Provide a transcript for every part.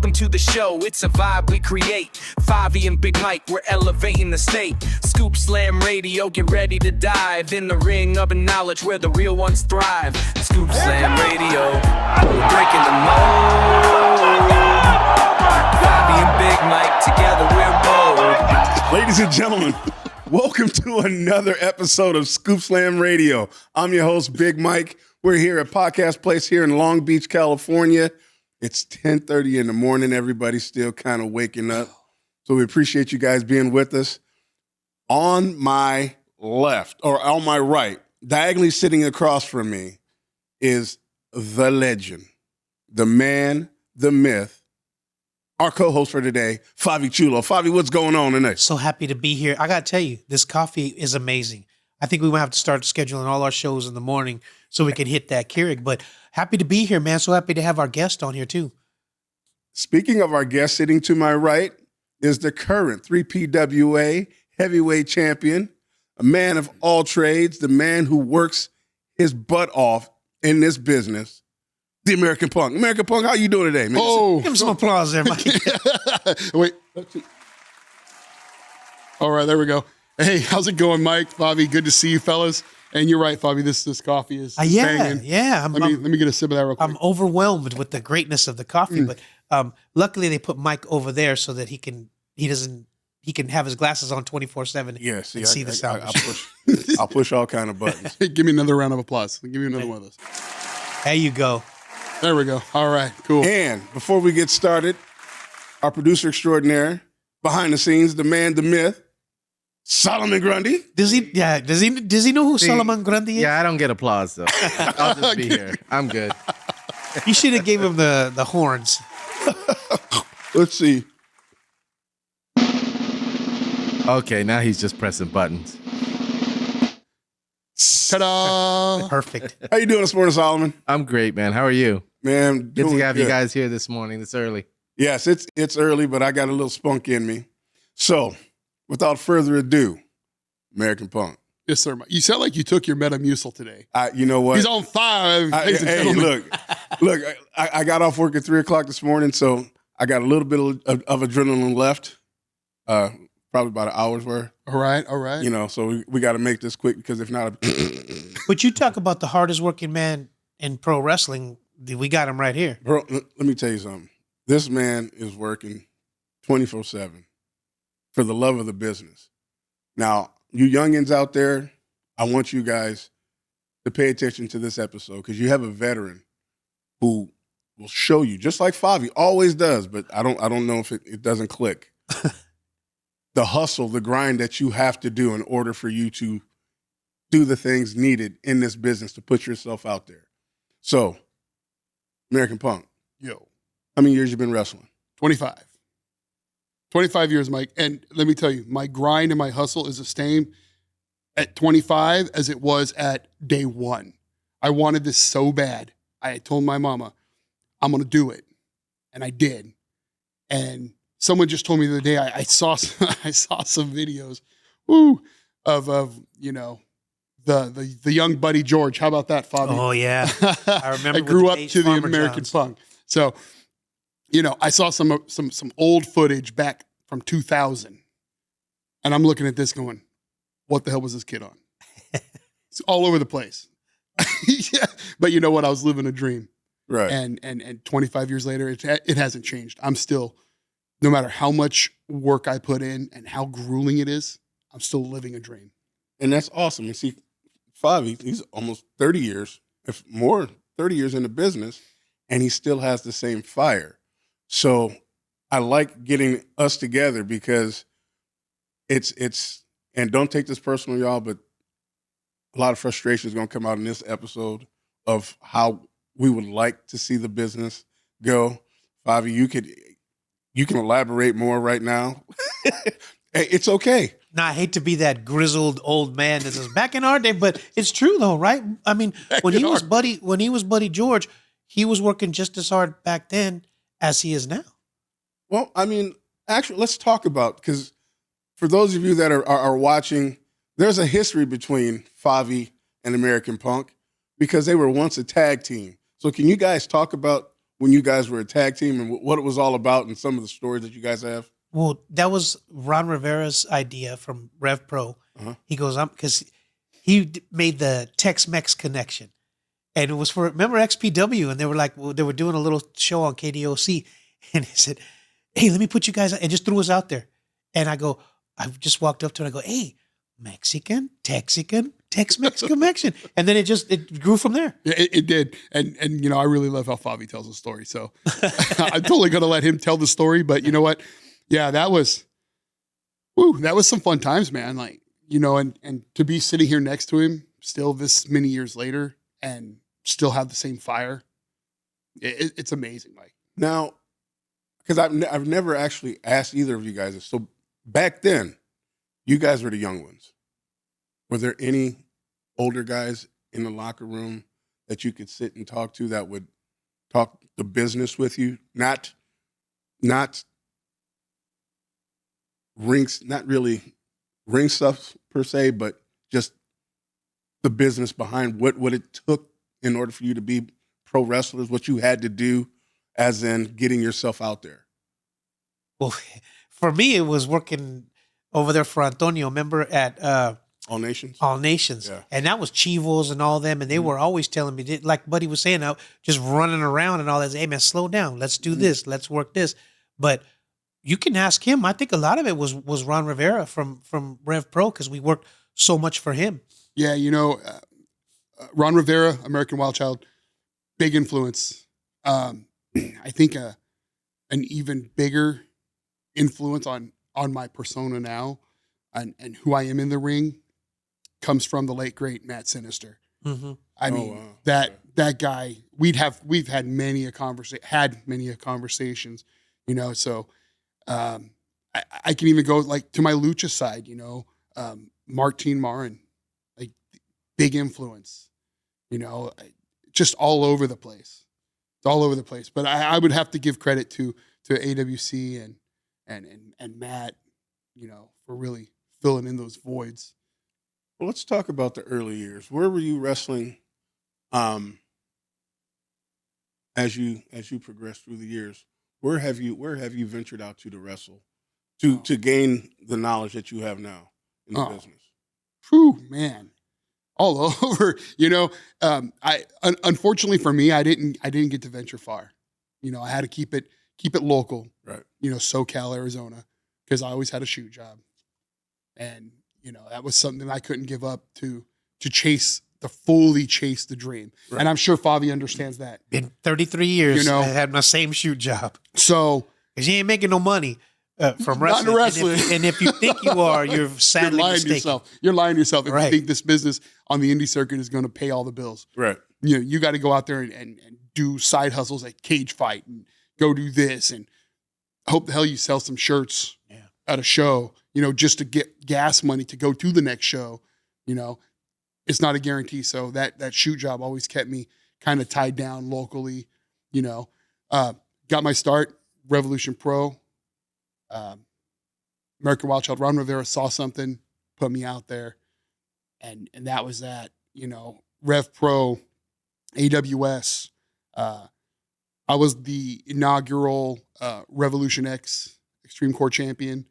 Welcome to the show, it's a vibe we create. Favi and Big Mike, we're elevating the state. Scoop Slam Radio, get ready to dive in the ring of knowledge where the real ones thrive. Scoop Slam Radio, we're breaking the mold. Favi and Big Mike, together we're bold. Ladies and gentlemen, welcome to another episode of Scoop Slam Radio. I'm your host, Big Mike. We're here at Podcast Place here in Long Beach, California. It's 10:30 in the morning. Everybody's still kind of waking up. So we appreciate you guys being with us. On my left, or on my right, diagonally sitting across from me, is the legend, the man, the myth, our co-host for today, Favi Chulo. Favi, what's going on tonight? So happy to be here. I got to tell you, this coffee is amazing. I think we might have to start scheduling all our shows in the morning so we can hit that Keurig. But happy to be here, man. So happy to have our guest on here, too. Speaking of our guest, sitting to my right is the current 3PWA heavyweight champion, a man of all trades, the man who works his butt off in this business, the American Punk. American Punk, how you doing today, man? Oh, give him some applause there, Mike. Wait. All right, there we go. Hey, how's it going, Mike? Favi, good to see you, fellas. And you're right, Favi, this coffee is banging. Yeah. Let me get a sip of that real quick. I'm overwhelmed with the greatness of the coffee, but luckily they put Mike over there so that he can have his glasses on 24/7 and see the sound. I'll push all kind of buttons. Hey, give me another round of applause. Give me another one of those. There you go. There we go. All right, cool. And before we get started, our producer extraordinaire, behind the scenes, the man, the myth, Solomon Grundy. Does he know who Solomon Grundy is? Yeah, I don't get applause though. I'll just be here. I'm good. You should have gave him the horns. Let's see. Okay, now he's just pressing buttons. Ta-da! Perfect. How you doing this morning, Solomon? I'm great, man. How are you? Man, Good to doing have you good. guys here this morning. This early. Yes, it's early, but I got a little spunk in me. So, without further ado, American Punk. Yes, sir, Mike. You sound like you took your Metamucil today. You know what? He's on fire. ladies and Hey, gentlemen. look, I got off work at 3 o'clock this morning, so I got a little bit of adrenaline left, probably about an hour's worth. All right. You know, so we got to make this quick because if not, But you talk about the hardest working man in pro wrestling. We got him right here. bro, let me tell you something. This man is working 24/7 for the love of the business. Now, you youngins out there, I want you guys to pay attention to this episode because you have a veteran who will show you, just like Favi always does, but I don't know if it doesn't click. The hustle, the grind that you have to do in order for you to do the things needed in this business to put yourself out there. So, American Punk, Yo, how many years you been wrestling? 25. 25 years, Mike. And let me tell you, my grind and my hustle is the same at 25 as it was at day one. I wanted this so bad. I had told my mama, I'm going to do it. And I did. And someone just told me the other day, I saw some videos of you know, the young Buddy George. How about that, Fabi? Oh, yeah. I remember I grew with up Dave's to the Farmer American John's. Punk. So, you know, I saw some old footage back from 2000. And I'm looking at this going, what the hell was this kid on? It's all over the place. Yeah. But you know what? I was living a dream. Right. And 25 years later, it hasn't changed. I'm still, no matter how much work I put in and how grueling it is, I'm still living a dream. And that's awesome. You see, Favi, he's almost 30 years, if more, 30 years in the business, and he still has the same fire. So I like getting us together because it's, and don't take this personal, y'all, but a lot of frustration is going to come out in this episode of how we would like to see the business go. Favi, you can elaborate more right now. Hey, it's okay. Now, I hate to be that grizzled old man that says back in our day, but it's true though, right? I mean, when he was Buddy George, he was working just as hard back then as he is now. Well, I mean, actually, let's talk about, because for those of you that are watching, there's a history between Favi and American Punk because they were once a tag team. So can you guys talk about when you guys were a tag team and what it was all about and some of the stories that you guys have? Well, that was Ron Rivera's idea from Rev Pro. He goes, because made the Tex-Mex connection. And it was for, remember XPW? And they were like, well, they were doing a little show on KDOC. And he said, hey, let me put you guys, and just threw us out there. And I just walked up to him and I go, hey, Mexican, Texican, Tex-Mex connection. And then it grew from there. Yeah, it did. And you know, I really love how Fabi tells the story. So I'm totally going to let him tell the story. But you know what? Yeah, that was some fun times, man. Like, you know, and to be sitting here next to him still this many years later and still have the same fire. It's amazing, Mike. Now, because I've never actually asked either of you guys this. So back then, you guys were the young ones. Were there any older guys in the locker room that you could sit and talk to that would talk the business with you? Not rings, not really ring stuff per se, but just the business behind what it took in order for you to be pro wrestlers, what you had to do, as in getting yourself out there. Well, for me, it was working over there for Antonio. Remember at All Nations? All Nations. Yeah. And that was Chivos and all them. And they were always telling me, like Buddy was saying, just running around and all that. Hey, man, slow down. Let's do this. Let's work this. But you can ask him. I think a lot of it was Ron Rivera from Rev Pro because we worked so much for him. Yeah, you know, Ron Rivera, American Wild Child, big influence. I think an even bigger influence on my persona now and who I am in the ring comes from the late great Matt Sinister. Mm-hmm. I mean, that guy. We've had many a conversations, you know. So I can even go like to my lucha side, you know, Martin Marin, like big influence, you know, just all over the place. It's all over the place. But I would have to give credit to AWC and Matt, you know, for really filling in those voids. Well, let's talk about the early years. Where were you wrestling as you progressed through the years? Where have you ventured out to wrestle to gain the knowledge that you have now in the business? Whew, man. All over, you know. Unfortunately for me, I didn't get to venture far. You know, I had to keep it local, right? You know, SoCal, Arizona, because I always had a shoot job, and you know that was something I couldn't give up to fully chase the dream. Right. And I'm sure Fabi understands that. In 33 years, you know, I had my same shoot job. So, because you ain't making no money from wrestling. Not in wrestling. And if you think you are, you're sadly lying mistaken. to yourself. You're lying to yourself if Right. you think this business on the indie circuit is going to pay all the bills. Right. You know, you got to go out there and do side hustles like Cage Fight and go do this and hope the hell you sell some shirts at a show, you know, just to get gas money to go to the next show. You know, it's not a guarantee. So that shoot job always kept me kind of tied down locally, you know. Got my start, Revolution Pro, American Wild Child. Ron Rivera saw something, put me out there, and that was that, you know. Rev Pro, AWS. I was the inaugural Revolution X Extreme Core champion.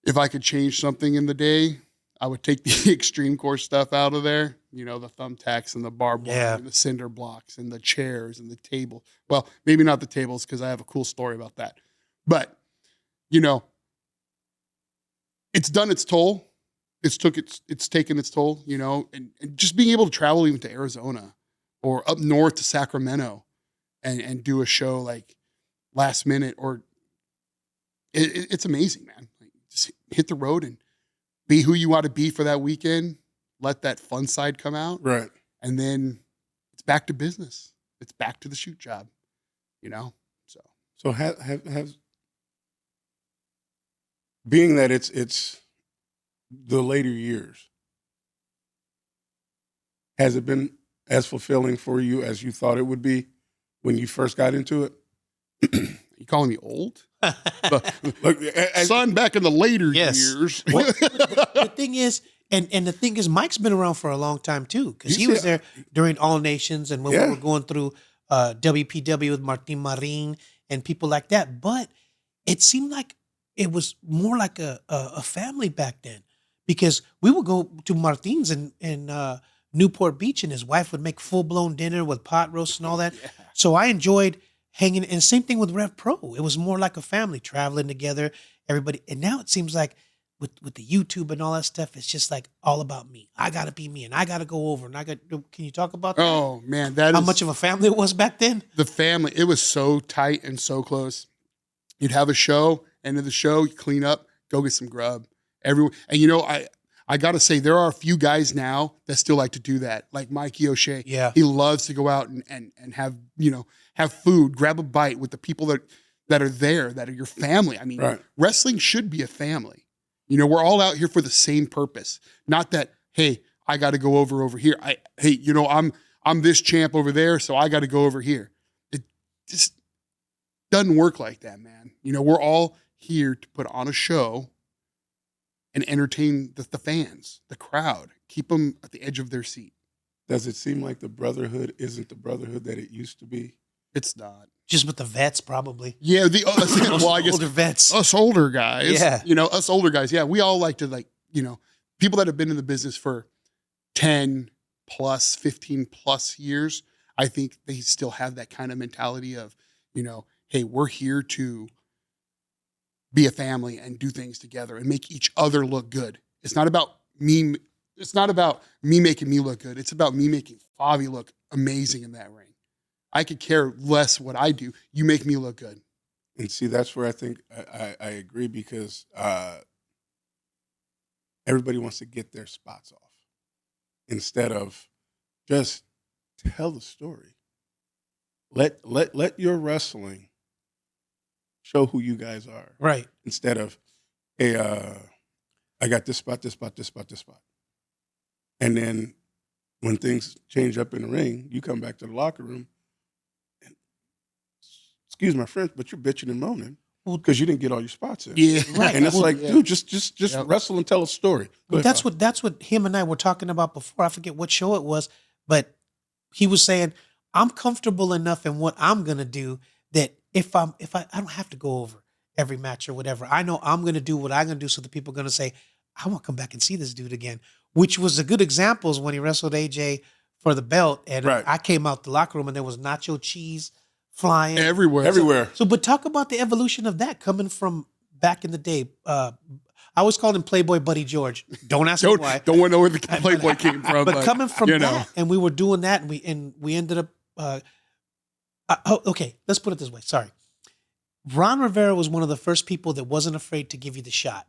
If I could change something in the day, I would take the Extreme Core stuff out of there. You know, the thumbtacks and the barbed wire and the cinder blocks and the chairs and the table. Well, maybe not the tables because I have a cool story about that. But, you know, it's done its toll. It's taken its toll, you know, and just being able to travel even to Arizona or up north to Sacramento and do a show like last minute or it's amazing, man. Like, just hit the road and be who you want to be for that weekend. Let that fun side come out. Right. And then it's back to business. It's back to the shoot job, you know? So have being that it's the later years, has it been as fulfilling for you as you thought it would be when you first got into it? You calling me old? Look, Son, back in the later Yes. years. Well, the thing is, and the thing is, Mike's been around for a long time too, because he was there during All Nations and when we were going through WPW with Martin Marin and people like that. But it seemed like it was more like a family back then, because we would go to Martin's in Newport Beach, and his wife would make full blown dinner with pot roast and all that. So I enjoyed hanging, and same thing with Rev Pro. It was more like a family traveling together, everybody. And now it seems like with the YouTube and all that stuff, it's just like all about me. I gotta be me, and I gotta go over, and can you talk about that? Oh man, that How is much of a family it was back then? the family. It was so tight and so close. You'd have a show, end of the show, you clean up, go get some grub. Everyone, and I got to say, there are a few guys now that still like to do that, like Mikey O'Shea. Yeah. He loves to go out and have, have food, grab a bite with the people that are there, that are your family. I mean, Right. Wrestling should be a family. We're all out here for the same purpose. Not that, hey, I got to go over here. I'm this champ over there, so I got to go over here. It just doesn't work like that, man. We're all here to put on a show and entertain the fans, the crowd, keep them at the edge of their seat. Does it seem like the brotherhood isn't the brotherhood that it used to be? It's not. Just with the vets, probably. Yeah, well, I guess Older vets. us older guys. Yeah. Us older guys. Yeah, we all like to people that have been in the business for 10 plus, 15 plus years. I think they still have that kind of mentality of, hey, we're here to be a family and do things together and make each other look good. It's not about me. It's not about me making me look good. It's about me making Favi look amazing in that ring. I could care less what I do. You make me look good. And see, that's where I think I agree, because everybody wants to get their spots off instead of just tell the story. Let your wrestling show who you guys are. Right. Instead of, hey, I got this spot, this spot, this spot, this spot. And then when things change up in the ring, you come back to the locker room and, excuse my French, but you're bitching and moaning because you didn't get all your spots in. Yeah. Right. And it's Well, dude, just wrestle and tell a story. Go But ahead, that's what him and I were talking about before. I forget what show it was, but he was saying, I'm comfortable enough in what I'm gonna do that if I don't have to go over every match or whatever. I know I'm gonna do what I'm gonna do, so the people are gonna say, I want to come back and see this dude again. Which was a good example is when he wrestled AJ for the belt, and Right. I came out the locker room and there was nacho cheese flying Everywhere. But talk about the evolution of that coming from back in the day. I always called him Playboy Buddy George. Don't ask me why. Don't want to know where the Playboy came from. But coming from you that, know. and we were doing that, and we ended up. Okay, let's put it this way. Sorry, Ron Rivera was one of the first people that wasn't afraid to give you the shot,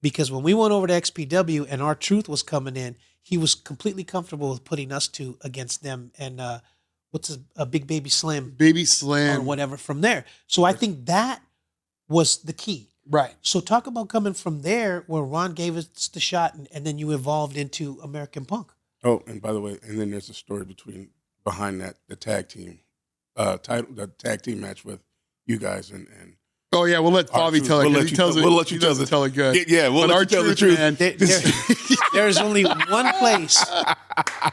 because when we went over to XPW and R-Truth was coming in, he was completely comfortable with putting us two against them, and what's a Big Baby Slim Baby or Slim. whatever from there. So I think that was the key. Right. So talk about coming from there, where Ron gave us the shot, and then you evolved into American Punk. Oh, and by the way, and then there's a story behind that, the tag team title, the tag team match with you guys and Oh yeah, we'll let Bobby tell it. We'll 'cause let he you tells tell- it. we'll let you he tell doesn't the- tell it good. Yeah, we'll But let our you tell the truth. man, There's only one place,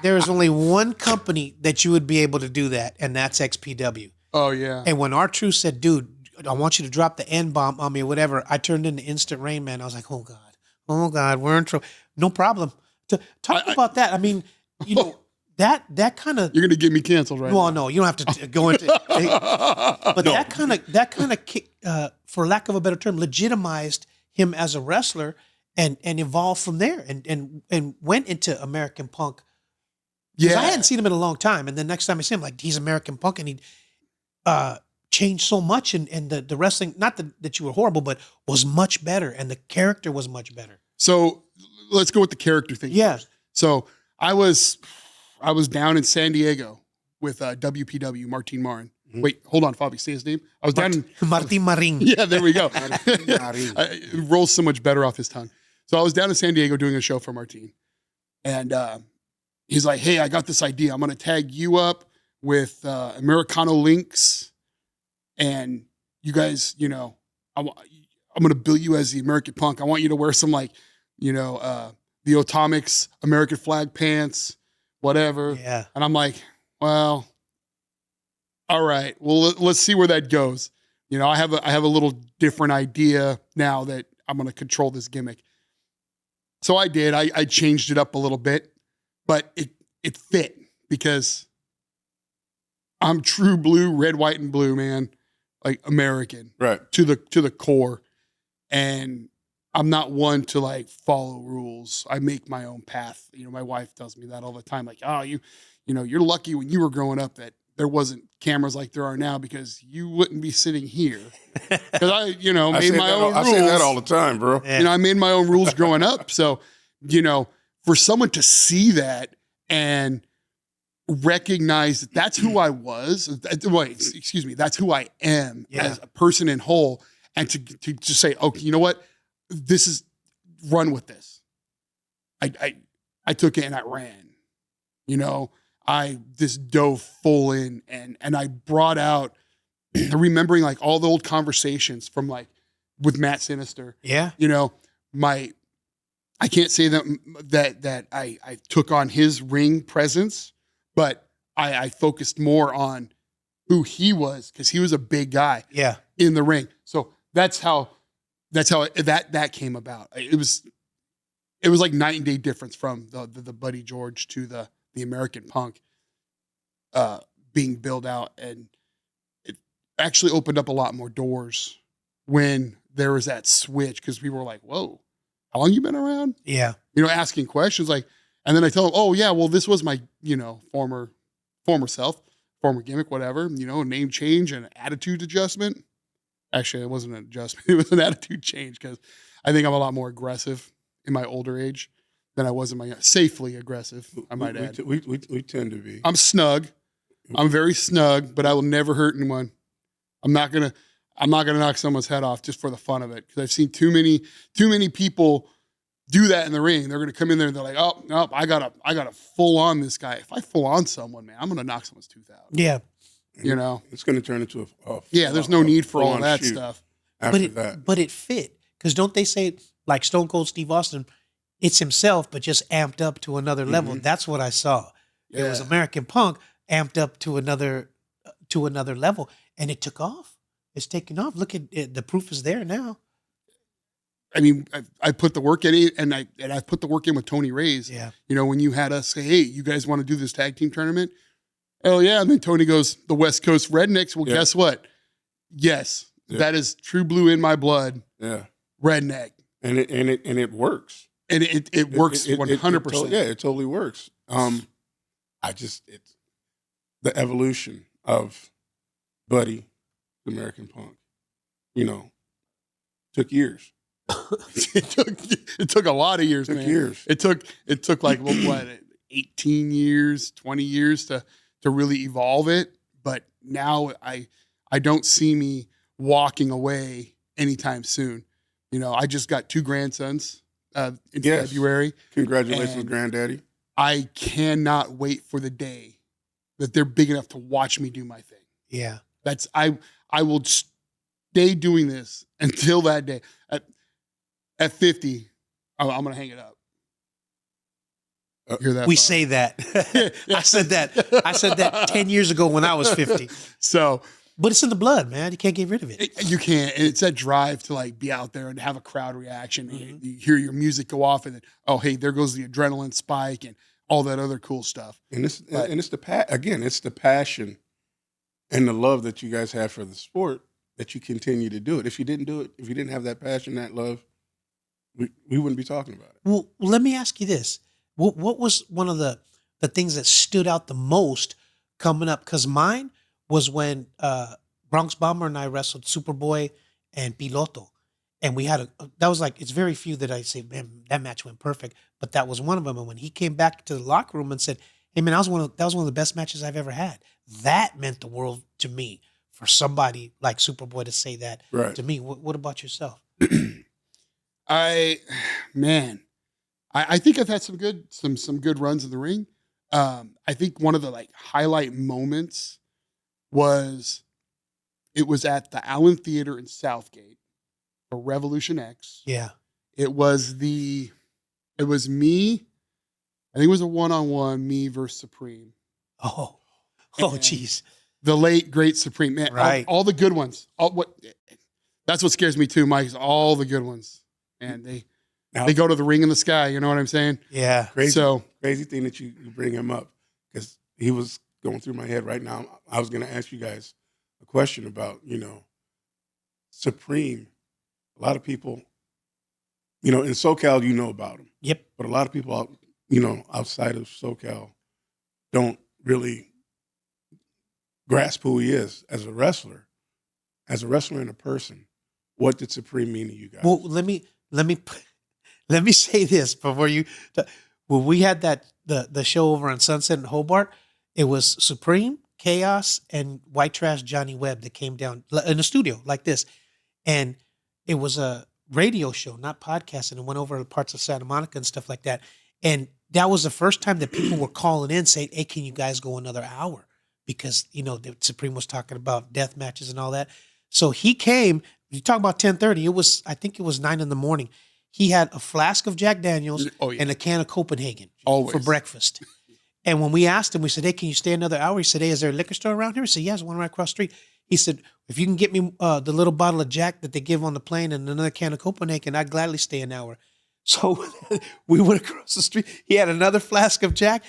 there's only one company that you would be able to do that, and that's XPW. Oh yeah. And when R-Truth said, dude, I want you to drop the N-bomb on me or whatever, I turned into Instant Rain Man. I was like, oh God, we're in trouble. No problem. Talk about that. I mean, that kind of. You're gonna get me canceled, right? Well, no, you don't have to go into. But that kind of, for lack of a better term, legitimized him as a wrestler and evolved from there and went into American Punk. 'Cause Yeah. I hadn't seen him in a long time, and the next time I see him, like, he's American Punk, and he changed so much, and the wrestling, not that you were horrible, but was much better, and the character was much better. So let's go with the character thing. Yeah. First. So I was down in San Diego with WPW Martin Marin. Mm-hmm. Wait, hold on, Fabi, say his name. I was down in Martin Marin. Yeah, there we go. Marin. It rolls so much better off his tongue. So I was down in San Diego doing a show for Martin. And he's like, hey, I got this idea. I'm going to tag you up with Americano Links. And you guys, I'm going to bill you as the American Punk. I want you to wear some the Atomics American flag pants, whatever. Yeah. And I'm like, well, all right, well, let's see where that goes. You know, I have a little different idea now that I'm going to control this gimmick. So I did. I changed it up a little bit, but it fit because I'm true blue, red, white, and blue, man. Like American, Right. to the core. And I'm not one to like follow rules. I make my own path. You know, my wife tells me that all the time. Like, oh, you know, you're lucky when you were growing up that there wasn't cameras like there are now because you wouldn't be sitting here. Because I, you know, made my own rules. I say that all the time, bro. Yeah. You know, I made my own rules growing up. So, you know, for someone to see that and recognize that that's who I was, excuse me, that's who I am as a person in whole, and to just say, okay, you know what, this is, run with this. I took it and I ran. You know, I just dove full in and I brought out remembering like all the old conversations from like with Matt Sinister. Yeah. You know, I can't say that I took on his ring presence, but I focused more on who he was because he was a big guy in the ring. So that's how that came about. It was like night and day difference from the Buddy George to the American Punk being built out, and it actually opened up a lot more doors when there was that switch because people were like, "Whoa, how long you been around?" Yeah. You know, asking questions like, and then I tell them, "Oh yeah, well this was my former self, former gimmick, whatever. You know, name change and attitude adjustment." Actually, it wasn't an adjustment; it was an attitude change because I think I'm a lot more aggressive in my older age than I was in my safely aggressive. I might add. We tend to be. I'm snug. I'm very snug, but I will never hurt anyone. I'm not gonna knock someone's head off just for the fun of it because I've seen too many people do that in the ring. They're gonna come in there and they're like, "Oh no, I gotta full on this guy." If I full on someone, man, I'm gonna knock someone's tooth out. Yeah. You know, it's going to turn into a there's no need for all full-on that shoot stuff. after that. But it fit because don't they say like Stone Cold Steve Austin? It's himself, but just amped up to another level. That's what I saw. It was American Punk amped up to another level, and it took off. It's taken off. Look at it, the proof is there now. I mean, I put the work in it, and I put the work in with Tony Reyes. Yeah. You know, when you had us say, "Hey, you guys want to do this tag team tournament?" Oh yeah, and then Tony goes, "The West Coast Rednecks." Well, guess what? Yes, that is true blue in my blood. Yeah, redneck, and it works. And it works 100%. Yeah, it totally works. It's the evolution of Buddy, American Punk. You know, took years. it took a lot of years, man. Years. It took like what 18 years, 20 years to really evolve it. But now I don't see me walking away anytime soon. You know, I just got 2 grandsons in February. Congratulations, granddaddy. I cannot wait for the day that they're big enough to watch me do my thing. Yeah. That's I will stay doing this until that day. At 50, I'm going to hang it up. Hear that? We say that. I said that 10 years ago when I was 50. So, but it's in the blood, man. You can't get rid of it. You can't. And it's that drive to like be out there and have a crowd reaction. Mm-hmm. You hear your music go off, and then, oh, hey, there goes the adrenaline spike and all that other cool stuff. And it's the passion and the love that you guys have for the sport that you continue to do it. If you didn't do it, if you didn't have that passion, that love, we wouldn't be talking about it. Well, let me ask you this. What was one of the things that stood out the most coming up? Because mine was when Bronx Bomber and I wrestled Superboy and Piloto. And we had that was like, it's very few that I say, man, that match went perfect. But that was one of them. And when he came back to the locker room and said, hey, man, that was one of the best matches I've ever had. That meant the world to me for somebody like Superboy to say that to me. What about yourself? I think I've had some good runs in the ring. I think one of the like highlight moments was at the Allen Theater in Southgate for Revolution X. Yeah. It was me. I think it was a 1-on-1, me versus Supreme. Oh, geez. The late great Supreme, man. Right. All the good ones. That's what scares me too, Mike. Is all the good ones, and they go to the ring in the sky. You know what I'm saying? Yeah. Crazy thing that you bring him up, because he was going through my head right now. I was going to ask you guys a question about, Supreme. A lot of people, in SoCal, you know about him. Yep. But a lot of people, outside of SoCal don't really grasp who he is as a wrestler and a person. What did Supreme mean to you guys? Well, let me say this before you. When we had the show over on Sunset in Hobart, it was Supreme, Chaos, and White Trash Johnny Webb that came down in a studio like this, and it was a radio show, not podcasting, and went over to parts of Santa Monica and stuff like that. And that was the first time that people were calling in saying, "Hey, can you guys go another hour?" Because the Supreme was talking about death matches and all that. So he came. You talk about 10:30. I think it was 9 a.m. He had a flask of Jack Daniels and a can of Copenhagen for breakfast. And when we asked him, we said, "Hey, can you stay another hour?" He said, "Hey, is there a liquor store around here?" He said, "Yes, one right across the street." He said, "If you can get me the little bottle of Jack that they give on the plane and another can of Copenhagen, I'd gladly stay an hour." So we went across the street. He had another flask of Jack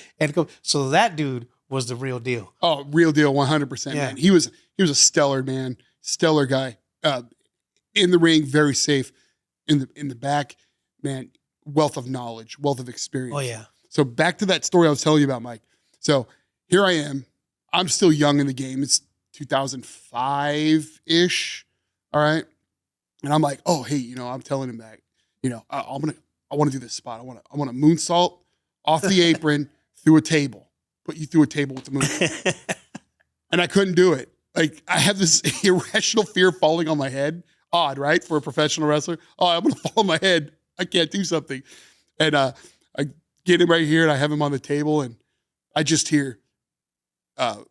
so that dude was the real deal. Oh, real deal, 100%. Yeah. Man. He was a stellar man, stellar guy. In the ring, very safe. In the back, man, wealth of knowledge, wealth of experience. Oh yeah. So back to that story I was telling you about, Mike. So here I am. I'm still young in the game. It's 2005-ish. All right. And I'm like, oh, hey, I'm telling him that, I want to do this spot. I want to moonsault off the apron through a table. Put you through a table with the moonsault. And I couldn't do it. Like, I have this irrational fear of falling on my head. Odd, right? For a professional wrestler. Oh, I'm going to fall on my head. I can't do something. And I get him right here, and I have him on the table, and I just hear, are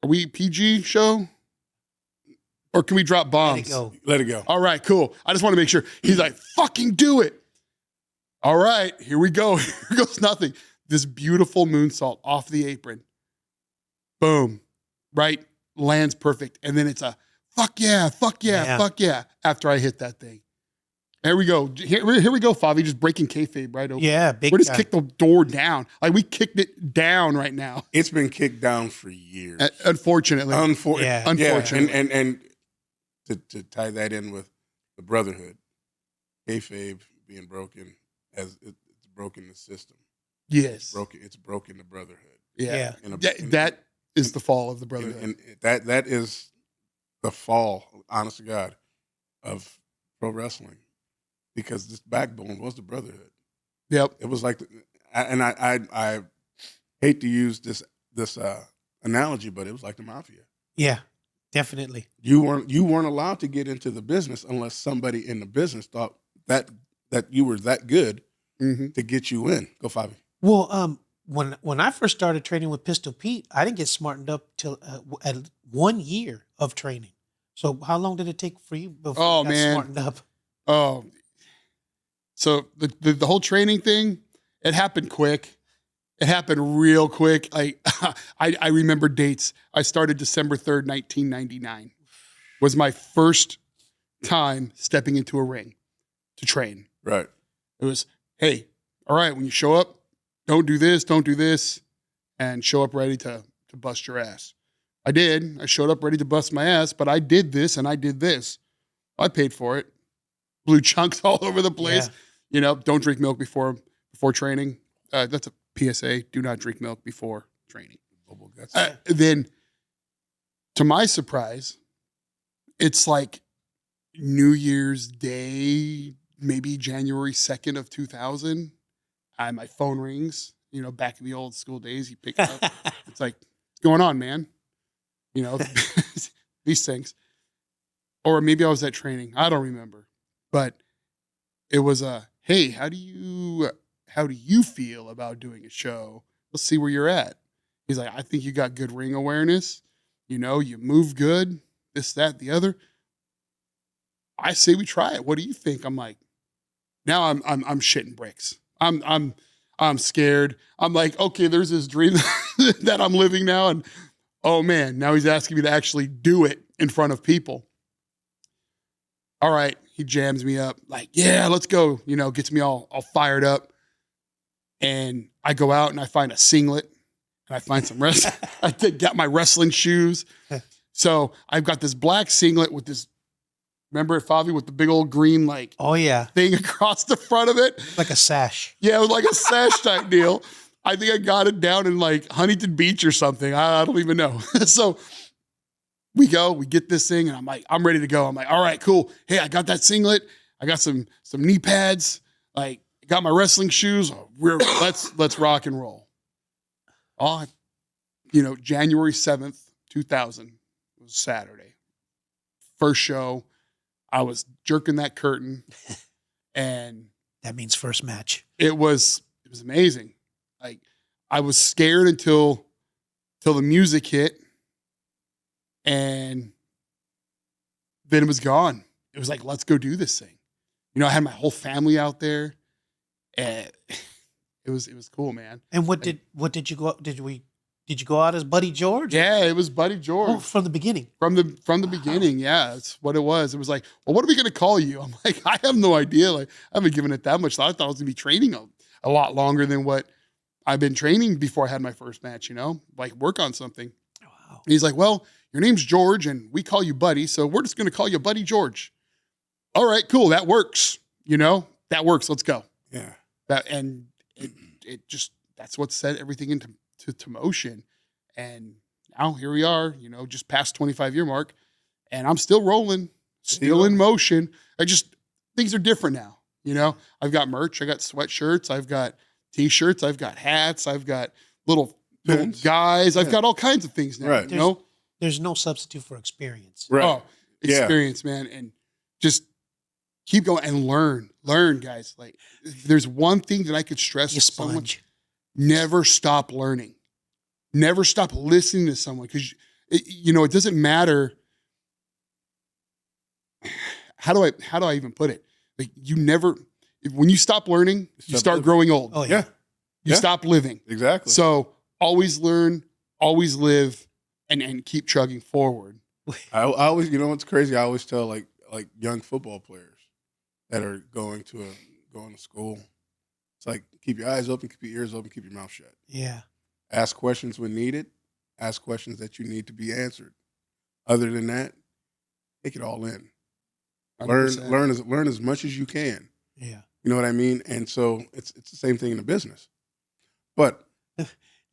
we PG show? Or can we drop bombs? Let it go. All right, cool. I just want to make sure. He's like, fucking do it. All right, here we go. Here goes nothing. This beautiful moonsault off the apron. Boom. Right? Lands perfect. And then it's a fuck yeah, fuck yeah. After I hit that thing. Here we go. Here we go, Favi, just breaking kayfabe right open. Yeah, big We're just time. kicked the door down. Like, we kicked it down right now. It's been kicked down for years. Unfortunately. Yeah. Unfortunately. And to tie that in with the brotherhood, kayfabe being broken, as it's broken the system. Yes. It's broken the brotherhood. Yeah. Yeah. That is the fall of the brotherhood. And that is the fall, honest to God, of pro wrestling, because this backbone was the brotherhood. Yep. It was like, I hate to use this analogy, but it was like the mafia. Yeah, definitely. You weren't allowed to get into the business unless somebody in the business thought that you were that good to get you in. Go, Fabi. Well, when I first started training with Pistol Pete, I didn't get smartened up till at 1 year of training. So how long did it take for you before you got smartened up? Oh, so the whole training thing, it happened quick. It happened real quick. I remember dates. I started December 3rd, 1999. Was my first time stepping into a ring to train. Right. It was, hey, all right, when you show up, don't do this, and show up ready to bust your ass. I did. I showed up ready to bust my ass, but I did this and I did this. I paid for it. Blue chunks all over the place. Yeah. Don't drink milk before training. That's a PSA. Do not drink milk before training. Then, to my surprise, it's like New Year's Day, maybe January 2nd of 2000. My phone rings. Back in the old school days, he picked up. It's like, what's going on, man? These things. Or maybe I was at training. I don't remember. But it was hey, how do you feel about doing a show? Let's see where you're at. He's like, I think you got good ring awareness. You move good, this, that, the other. I say we try it. What do you think? I'm like, now I'm shitting bricks. I'm scared. I'm like, okay, there's this dream that I'm living now, and oh man, now he's asking me to actually do it in front of people. All right, he jams me up like, yeah, let's go. You know, gets me all fired up. And I go out and I find a singlet and I find some I got my wrestling shoes. So I've got this black singlet with this, remember it, Favi, with the big old green like Oh yeah, thing across the front of it. like a sash. Yeah, it was like a sash type deal. I think I got it down in like Huntington Beach or something. I don't even know. So we get this thing, and I'm like, I'm ready to go. I'm like, all right, cool. Hey, I got that singlet. I got some knee pads. Like, I got my wrestling shoes. Let's rock and roll. January 7th, 2000 was Saturday. First show. I was jerking that curtain, and That means first match. it was amazing. Like, I was scared until the music hit, and then it was gone. It was like, let's go do this thing. You know, I had my whole family out there, and it was cool, man. And what did you go? Did you go out as Buddy George? Yeah, it was Buddy George. Oh, from the beginning. From the beginning, yeah, that's what it was. It was like, well, what are we going to call you? I'm like, I have no idea. Like, I haven't given it that much thought. I thought I was going to be training a lot longer than what I've been training before I had my first match, you know, like work on something. Wow. And he's like, well, your name's George and we call you Buddy, so we're just going to call you Buddy George. All right, cool. That works. You know, that works. Let's go. Yeah. It just, that's what set everything into motion. And now here we are, you know, just past 25-year mark, and I'm still rolling, still in motion. Things are different now. You know, I've got merch, I got sweatshirts, I've got t-shirts, I've got hats, I've got little Pins. guys, I've got all kinds of things now. Right. You know, There's no substitute for experience. Right. oh, experience, man, and just keep going and learn, guys. Like, if there's one thing that I could stress You to someone: sponge. never stop learning, never stop listening to someone, because it doesn't matter. How do I even put it? Like, when you stop learning, you start growing old. Oh Yeah. You stop living. Exactly. So always learn, always live, and keep chugging forward. I always, you know what's crazy? I always tell like young football players that are going to school. It's like, keep your eyes open, keep your ears open, keep your mouth shut. Yeah. Ask questions when needed. Ask questions that you need to be answered. Other than that, take it all in. 100%. Learn as much as you can. Yeah. You know what I mean? And so it's the same thing in the business. But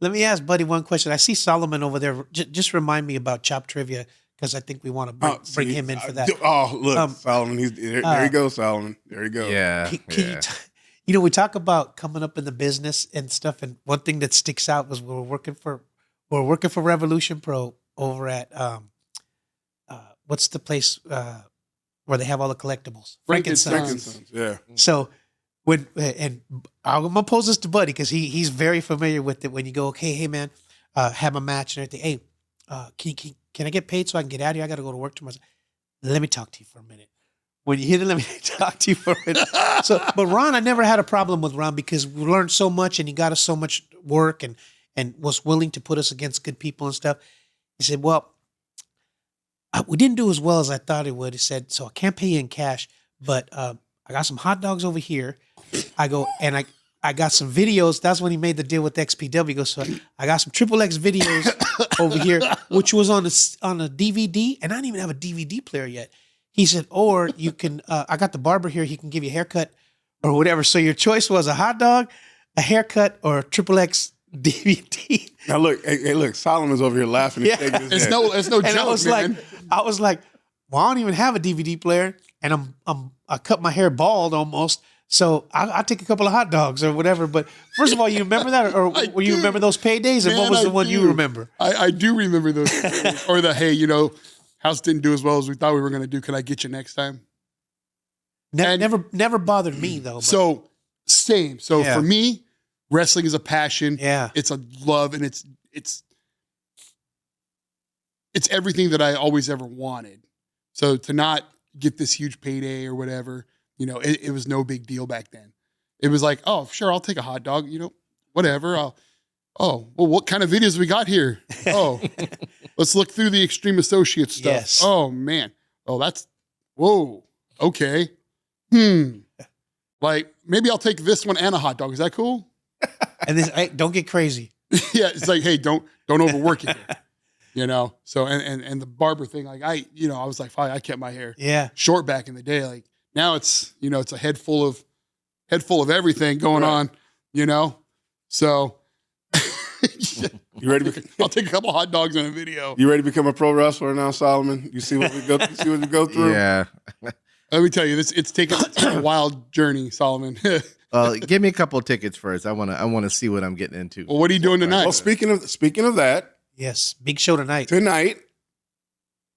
Let me ask Buddy one question. I see Solomon over there. Just remind me about Chop Trivia, because I think we want to bring him in for that. Oh, look, Solomon. There he goes, Solomon. There he goes. Yeah. Can you we talk about coming up in the business and stuff, and one thing that sticks out was we're working for Revolution Pro over at what's the place where they have all the collectibles? Frankenstein's. Yeah. So and I'm gonna pose this to Buddy because he's very familiar with it. When you go, okay, hey man, have a match and everything. Hey, can I get paid so I can get out of here? I got to go to work tomorrow. Let me talk to you for a minute. When you hit it, let me talk to you for a minute. But Ron, I never had a problem with Ron because we learned so much and he got us so much work and was willing to put us against good people and stuff. He said, well, we didn't do as well as I thought it would. He said, so I can't pay you in cash, but I got some hot dogs over here. I go, and I got some videos. That's when he made the deal with XPW. He goes, so I got some Triple X videos over here, which was on a DVD, and I didn't even have a DVD player yet. He said, or you can, I got the barber here. He can give you a haircut or whatever. So your choice was a hot dog, a haircut, or a Triple X DVD. Now look, hey, look, Solomon's over here laughing. Yeah. It's no And joke, I man. was like, well, I don't even have a DVD player, and I cut my hair bald almost. So I take a couple of hot dogs or whatever. But first of all, you remember that, or you remember those paydays? And Man, what was the I one do. you remember? I do remember those. Or the, hey, house didn't do as well as we thought we were going to do. Can I get you next time? And- Never bothered me though. But So same. So Yeah. for me, wrestling is a passion. yeah, It's a love, and it's everything that I always ever wanted. So to not get this huge payday or whatever, it was no big deal back then. It was like, oh, sure, I'll take a hot dog, whatever. Oh, well, what kind of videos we got here? Oh, let's look through the Extreme Associates stuff. Yes. Oh, man. Oh, whoa. Okay. Like, maybe I'll take this one and a hot dog. Is that cool? And this, hey, don't get crazy. Yeah. It's like, hey, don't overwork it here. You know? So, and the barber thing, like I was like, I kept my hair Yeah. short back in the day. Like now it's a head full of everything going on, So You ready to I'll take a couple hot dogs in a video. you ready to become a pro wrestler now, Solomon? You see what we go through? Yeah. Let me tell you, it's taken a wild journey, Solomon. Well, give me a couple of tickets first. I wanna see what I'm getting into. Well, what are you doing tonight? Well, speaking of that, Yes. Big show tonight.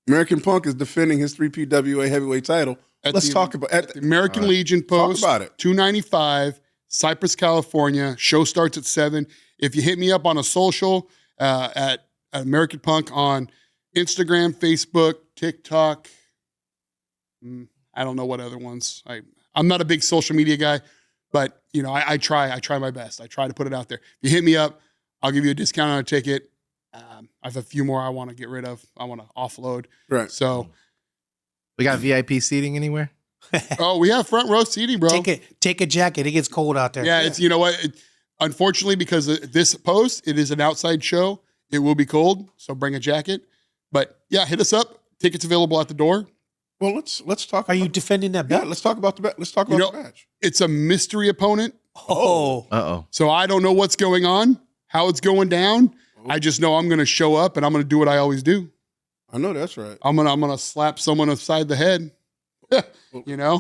American Punk is defending his 3PWA heavyweight title. Let's talk about the American Legion Post. Talk about it. 295, Cypress, California. Show starts at 7. If you hit me up on a social at American Punk on Instagram, Facebook, TikTok, I don't know what other ones. I'm not a big social media guy, but I try my best. I try to put it out there. If you hit me up, I'll give you a discount on a ticket. I have a few more I want to get rid of. I want to offload. Right. So We got VIP seating anywhere? we have front row seating, bro. Take a jacket. It gets cold out there. Yeah, it's unfortunately, because of this post, it is an outside show. It will be cold, so bring a jacket. But yeah, hit us up. Tickets available at the door. Well, let's talk. Are you defending that Yeah, belt? let's talk about the Let's talk about the match. It's a mystery opponent, Oh. Uh-oh. so I don't know what's going on, how it's going down. I just know I'm going to show up and I'm going to do what I always do. I know that's right. I'm gonna slap someone upside the head. This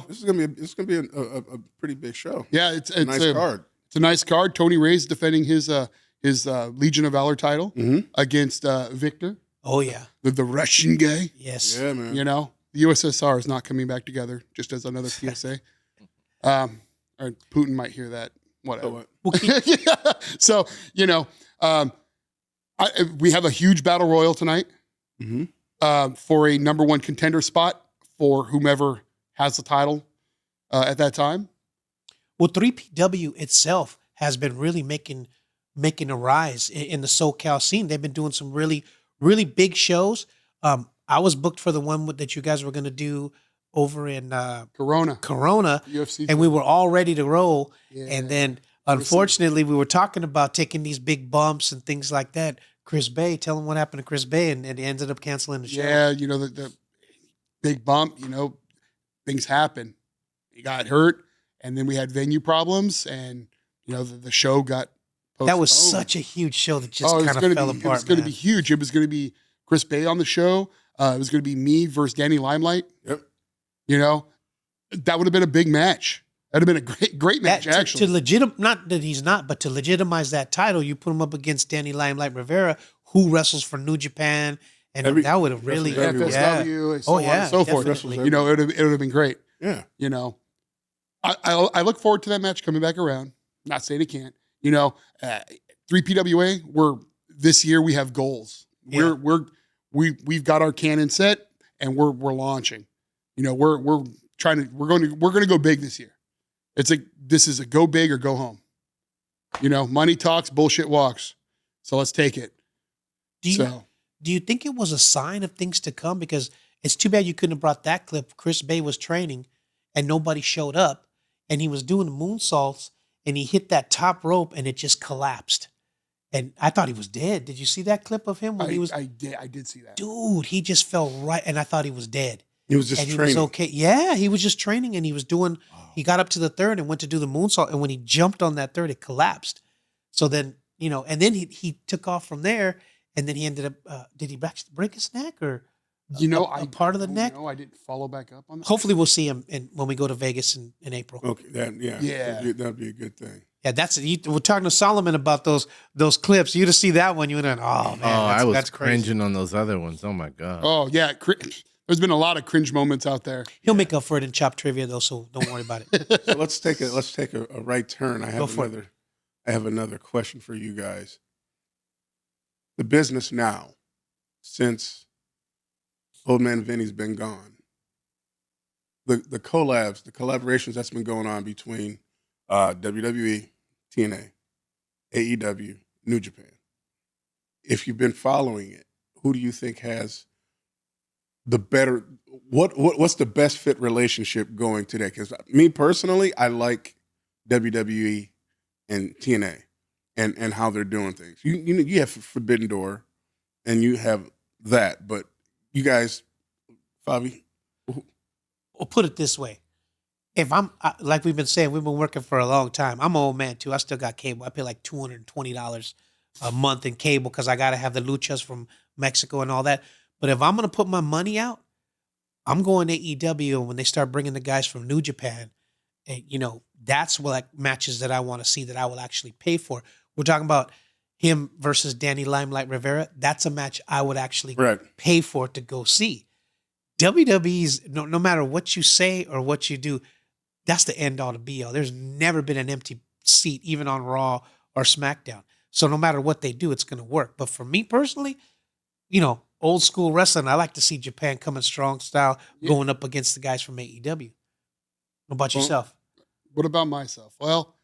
is gonna be a pretty big show. Yeah, it's a nice card. It's a nice card. Tony Ray's defending his Legion of Valor title against Victor, Oh, yeah. the Russian guy. Yes. Yeah, man. The USSR is not coming back together. Just as another PSA. Or Putin might hear that. Whatever. So we have a huge battle royal tonight for a number one contender spot for whomever has the title at that time. Well, 3PW itself has been really making a rise in the SoCal scene. They've been doing some really, really big shows. I was booked for the one that you guys were going to do over in Corona, UFC, and we were all ready to roll. Yeah. And then, unfortunately, we were talking about taking these big bumps and things like that. Chris Bay, tell him what happened to Chris Bay, and he ended up canceling the show. Yeah, the big bump, things happen. He got hurt, and then we had venue problems, and, the show got postponed. That was such a huge show that just kind of fell apart. It was going to be huge. It was going to be Chris Bay on the show. It was going to be me versus Danny Limelight. Yep. That would have been a big match. That'd have been a great match, actually. Not that he's not, but to legitimize that title, you put him up against Danny Limelight Rivera, who wrestles for New Japan, and that would have really, FSW, so on and so forth. Definitely. It would have been great. Yeah. I look forward to that match coming back around. Not saying it can't. 3PWA. This year we have goals. Yeah. We've got our cannon set and we're launching. We're going to go big this year. This is a go big or go home. Money talks, bullshit walks. So let's take it. Do you think it was a sign of things to come? Because it's too bad you couldn't have brought that clip. Chris Bay was training and nobody showed up, and he was doing moonsaults and he hit that top rope and it just collapsed. And I thought he was dead. Did you see that clip of him when he was? I did see that. Dude, he just fell right, and I thought he was dead. He was just training. He was okay. Yeah, he was just training, and he was doing. He got up to the third and went to do the moonsault, and when he jumped on that third, it collapsed. So then, and then he took off from there, and then he ended up. Did he break his neck or? A part of the neck. No, I didn't follow back up on that. Hopefully, we'll see him when we go to Vegas in April. Okay, that'd be a good thing. Yeah, we're talking to Solomon about those clips. You to see that one, you went, oh man, I was that's crazy. cringing on those other ones. Oh my god. Oh yeah, there's been a lot of cringe moments out there. He'll make up for it in Chop Trivia though, so don't worry about it. So let's take a right turn. I have another question for you guys. The business now, since Old Man Vinny's been gone, the collaborations that's been going on between WWE, TNA, AEW, New Japan. if you've been following it, who do you think has the better? What's the best fit relationship going today? Because me personally, I like WWE and TNA and how they're doing things. You have Forbidden Door, and you have that, but you guys, Fabi. Well, put it this way. If like we've been saying, we've been working for a long time. I'm an old man too. I still got cable. I pay like $220 a month in cable because I got to have the luchas from Mexico and all that. But if I'm going to put my money out, I'm going to AEW. And when they start bringing the guys from New Japan, and, that's what like matches that I want to see that I will actually pay for. We're talking about him versus Danny Limelight Rivera. That's a match I would actually pay for to go see. WWE's, no matter what you say or what you do, that's the end all to be all. There's never been an empty seat, even on Raw or SmackDown. So no matter what they do, it's going to work. But for me personally, old school wrestling, I like to see Japan coming strong style, going up against the guys from AEW. What about yourself? What about myself? Well,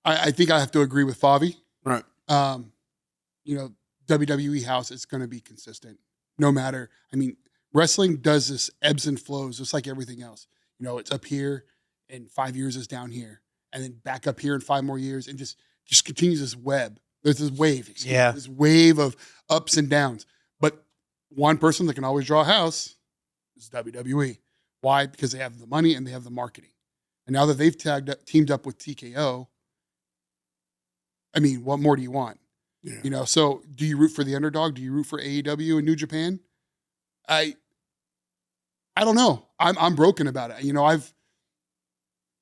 I think I have to agree with Favi. Right. WWE house is going to be consistent no matter. I mean, wrestling does this ebbs and flows just like everything else. It's up here and 5 years is down here and then back up here in 5 more years and just continues this web. There's this wave. This wave of ups and downs. But one person that can always draw a house is WWE. Why? Because they have the money and they have the marketing. And now that they've teamed up with TKO, I mean, what more do you want? Yeah. So do you root for the underdog? Do you root for AEW and New Japan? I don't know. I'm broken about it.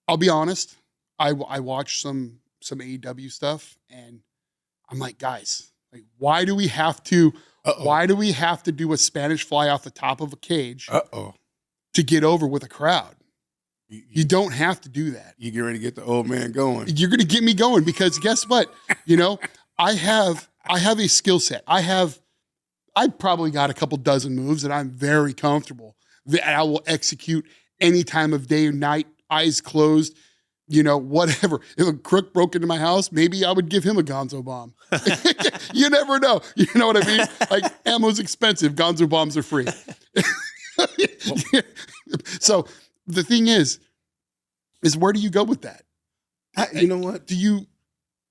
I'll be honest. I watched some AEW stuff and I'm like, guys, like, why do we have to do a Spanish fly off the top of a cage to get over with a crowd? You don't have to do that. You get ready to get the old man going. You're going to get me going because guess what? I have a skill set. I probably got a couple dozen moves that I'm very comfortable that I will execute any time of day or night, eyes closed, whatever. If a crook broke into my house, maybe I would give him a gonzo bomb. You never know. You know what I mean? Like, ammo's expensive. Gonzo bombs are free. So the thing is where do you go with that? You know what?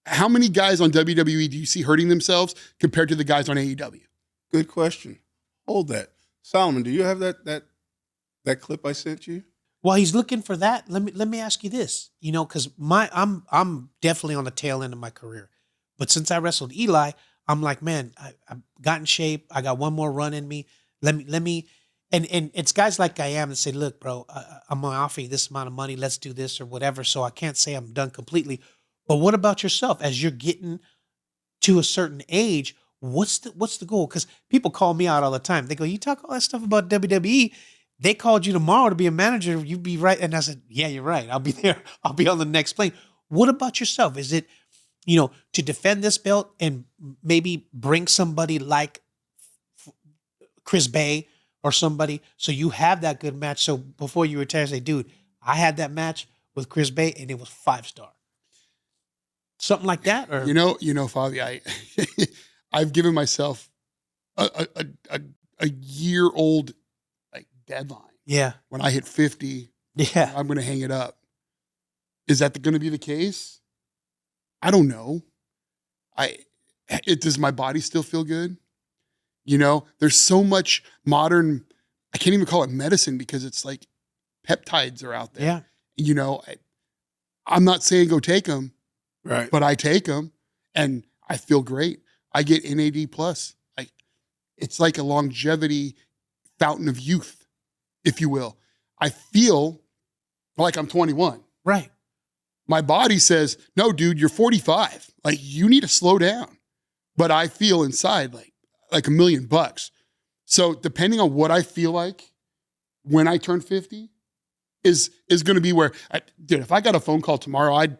How many guys on WWE do you see hurting themselves compared to the guys on AEW? Good question. Hold that. Solomon, do you have that clip I sent you? While he's looking for that, let me ask you this. Because I'm definitely on the tail end of my career. But since I wrestled Eli, I'm like, man, I've got in shape. I got one more run in me. Let me and it's guys like I am that say, look, bro, I'm gonna offer you this amount of money. Let's do this or whatever. So I can't say I'm done completely. But what about yourself? As you're getting to a certain age, what's the goal? Because people call me out all the time. They go, you talk all that stuff about WWE. They called you tomorrow to be a manager. You'd be right. And I said, yeah, you're right. I'll be there. I'll be on the next plane. What about yourself? Is it, to defend this belt and maybe bring somebody like Chris Bay or somebody so you have that good match? So before you retire, say, dude, I had that match with Chris Bay and it was 5-star. Something like that? Or Fabi, I've given myself a year old deadline. Yeah. When I hit 50, I'm going to hang it up. Is that going to be the case? I don't know. Does my body still feel good? There's so much modern, I can't even call it medicine because it's like peptides are out there. Yeah. I'm not saying go take them, right? But I take them and I feel great. I get NAD+. It's like a longevity fountain of youth, if you will. I feel like I'm 21. Right. My body says, no, dude, you're 45. Like, you need to slow down. But I feel inside like $1 million. So depending on what I feel like when I turn 50 is going to be where, dude, if I got a phone call tomorrow, I'd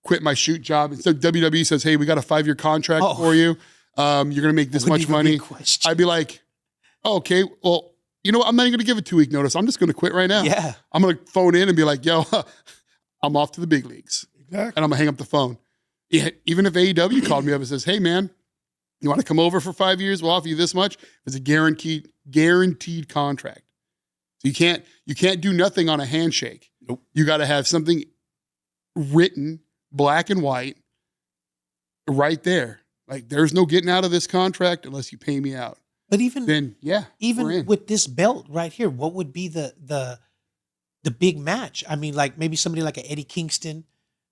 quit my shoot job. Instead, WWE says, hey, we got a 5-year contract for you. You're going to make this much money. I'd be like, oh, okay, well, you know what? I'm not even going to give a 2-week notice. I'm just going to quit right now. Yeah. I'm going to phone in and be like, yo, I'm off to the big leagues. Exactly. And I'm going to hang up the phone. Even if AEW called me up and says, hey, man, You want to come over for 5 years? We'll offer you this much. It's a guaranteed contract. So you can't do nothing on a handshake. Nope. You got to have something written, black and white, right there. Like, there's no getting out of this contract unless you pay me out. But even Then, yeah, we're in. with this belt right here, what would be the big match? I mean, like maybe somebody like a Eddie Kingston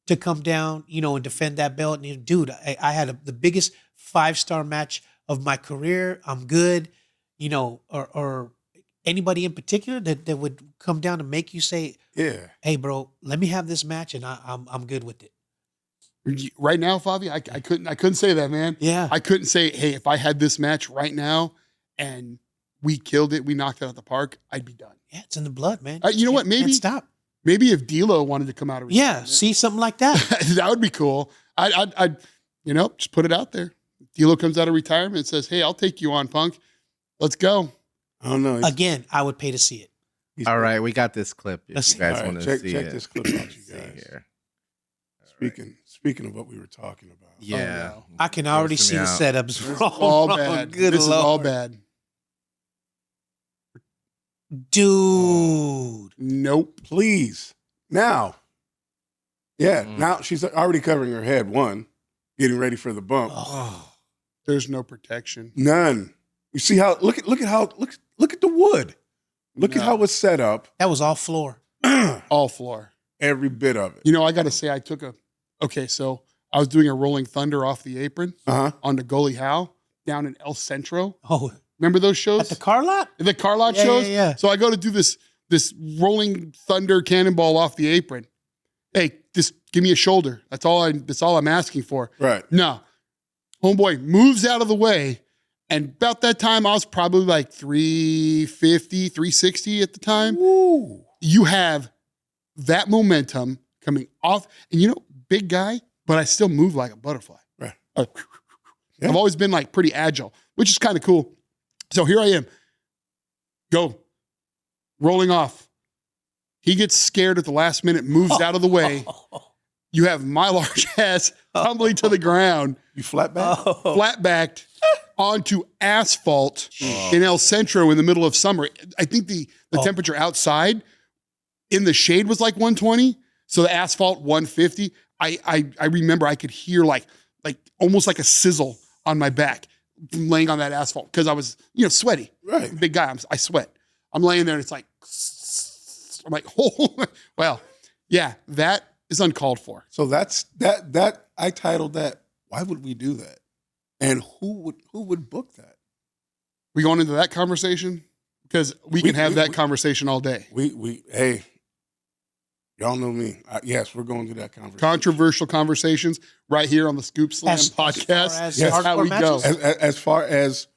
to come down, and defend that belt. And dude, I had the biggest 5-star match of my career. I'm good, or anybody in particular that would come down and make you say, Yeah. "Hey, bro, let me have this match, and I'm good with it." Right now, Fabi, I couldn't say that, man. Yeah. I couldn't say, hey, if I had this match right now and we killed it, we knocked it out of the park, I'd be done. Yeah, it's in the blood, man. You know what? Can't stop. Maybe if D'Lo wanted to come out of Yeah, see something like that. that would be cool. I'd just put it out there. D'Lo comes out of retirement and says, hey, I'll take you on, Punk. Let's go. I don't know. Again, I would pay to see it. All right, we got this clip. If Let's you guys All right, want to see check it. this clip out, you Let's see guys. here. Speaking of what we were talking about. Yeah, no. I can already see the out. setups. This is all bad. Good This is all Lord. bad. Dude. Nope. Please. Now. Yeah. Mm. Now she's already covering her head. One, getting ready for the bump. Oh. There's no protection. None. You see how look at the wood. Look No. at how it's set up. That was all floor. All floor. Every bit of it. I got to say, so I was doing a rolling thunder off the apron Uh-huh. on the Goalie How down in El Centro. Oh, Remember those shows? at the car lot? The car lot Yeah, shows? yeah. So I go to do this rolling thunder cannonball off the apron. Hey, just give me a shoulder. That's all I'm asking for. Right. No. Homeboy moves out of the way. And about that time, I was probably like 350, 360 at the time. Woo. You have that momentum coming off. And big guy, but I still move like a butterfly. Right. Uh, Yeah. I've always been like pretty agile, which is kind of cool. So here I am. Go. Rolling off. He gets scared at the last minute, moves out of the way. You have my large ass tumbling to the ground, You flat back? flat backed onto asphalt in El Centro in the middle of summer. I think the temperature outside in the shade was like 120. So the asphalt 150. I remember I could hear like almost like a sizzle on my back laying on that asphalt because I was, sweaty. Right. Big guy. I sweat. I'm laying there and it's like, I'm like, oh, well, yeah, that is uncalled for. So that's that I titled that, why would we do that? And who would book that? We going into that conversation? Because we can have that conversation all day. Hey, y'all know me. Yes, we're going to that conversation. Controversial conversations right here on the Scoop Slam As podcast. far as That's how hardcore we go. matches? As far as